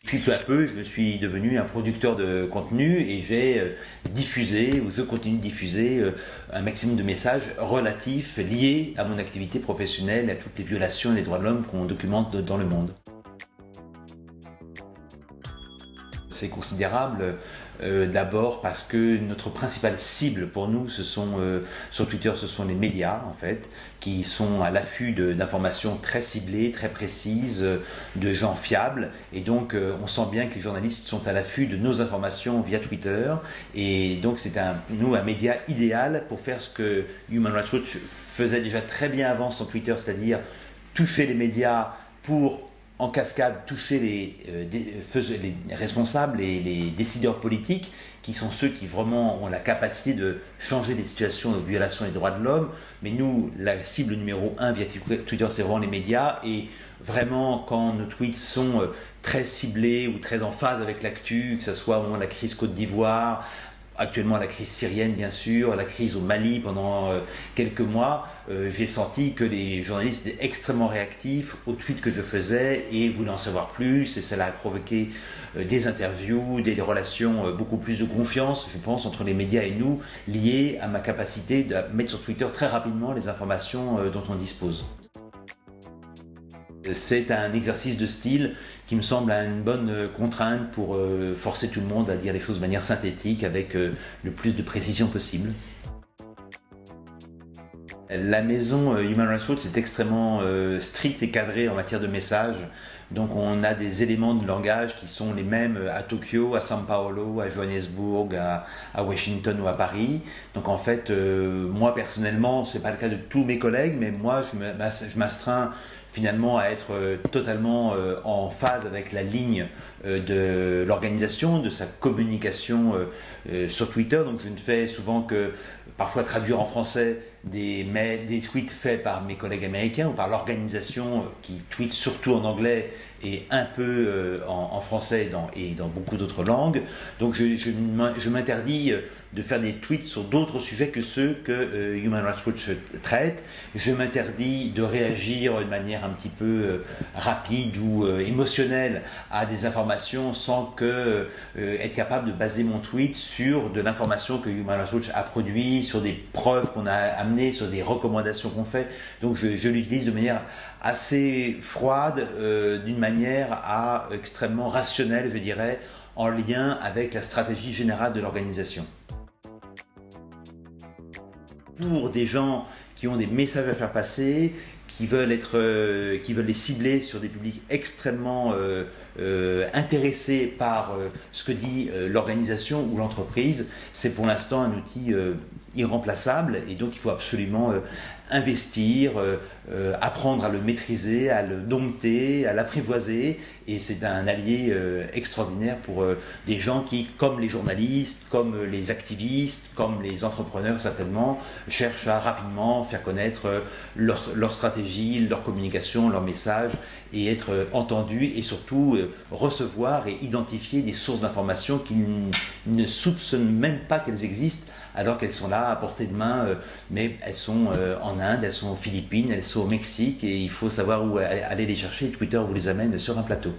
Puis peu à peu, je me suis devenu un producteur de contenu et j'ai diffusé, ou je continue de diffuser, un maximum de messages relatifs, liés à mon activité professionnelle, à toutes les violations des droits de l'homme qu'on documente dans le monde. C'est considérable, d'abord parce que notre principale cible pour nous, sur Twitter, ce sont les médias en fait, qui sont à l'affût d'informations très ciblées, très précises, de gens fiables. Et donc on sent bien que les journalistes sont à l'affût de nos informations via Twitter. Et donc c'est nous un média idéal pour faire ce que Human Rights Watch faisait déjà très bien avant sur Twitter, c'est-à-dire toucher les médias pour en cascade toucher les responsables et les décideurs politiques, qui sont ceux qui vraiment ont la capacité de changer des situations de violation des droits de l'homme. Mais nous, la cible numéro 1 via Twitter, c'est vraiment les médias. Et vraiment, quand nos tweets sont très ciblés ou très en phase avec l'actu, que ce soit au moment de la crise Côte d'Ivoire, actuellement la crise syrienne bien sûr, la crise au Mali pendant quelques mois, j'ai senti que les journalistes étaient extrêmement réactifs aux tweets que je faisais et voulaient en savoir plus, et cela a provoqué des interviews, des relations, beaucoup plus de confiance, je pense, entre les médias et nous, liées à ma capacité de mettre sur Twitter très rapidement les informations dont on dispose. C'est un exercice de style qui me semble une bonne contrainte pour forcer tout le monde à dire les choses de manière synthétique avec le plus de précision possible. La maison Human Rights Watch est extrêmement stricte et cadrée en matière de message. Donc on a des éléments de langage qui sont les mêmes à Tokyo, à São Paulo, à Johannesburg, à Washington ou à Paris. Donc en fait, moi personnellement, ce n'est pas le cas de tous mes collègues, mais moi je m'astreins finalement à être totalement en phase avec la ligne de l'organisation, de sa communication sur Twitter. Donc je ne fais souvent que parfois traduire en français des tweets faits par mes collègues américains ou par l'organisation qui tweet surtout en anglais et un peu en français et dans beaucoup d'autres langues. Donc je m'interdis de faire des tweets sur d'autres sujets que ceux que Human Rights Watch traite. Je m'interdis de réagir de manière un petit peu rapide ou émotionnelle à des informations sans être capable de baser mon tweet sur de l'information que Human Rights Watch a produit, sur des preuves qu'on a amenées, sur des recommandations qu'on fait. Donc je l'utilise de manière assez froide, d'une manière extrêmement rationnelle, je dirais, en lien avec la stratégie générale de l'organisation. Pour des gens qui ont des messages à faire passer, qui veulent les cibler sur des publics extrêmement intéressés par ce que dit l'organisation ou l'entreprise, c'est pour l'instant un outil irremplaçable, et donc il faut absolument investir, apprendre à le maîtriser, à le dompter, à l'apprivoiser, et c'est un allié extraordinaire pour des gens qui, comme les journalistes, comme les activistes, comme les entrepreneurs certainement, cherchent à rapidement faire connaître leur stratégie, leur communication, leur message, et être entendus, et surtout recevoir et identifier des sources d'informations qu'ils ne soupçonnent même pas qu'elles existent, alors qu'elles sont là à portée de main, mais elles sont en Inde, elles sont aux Philippines, elles sont au Mexique, et il faut savoir où aller les chercher, et Twitter vous les amène sur un plateau.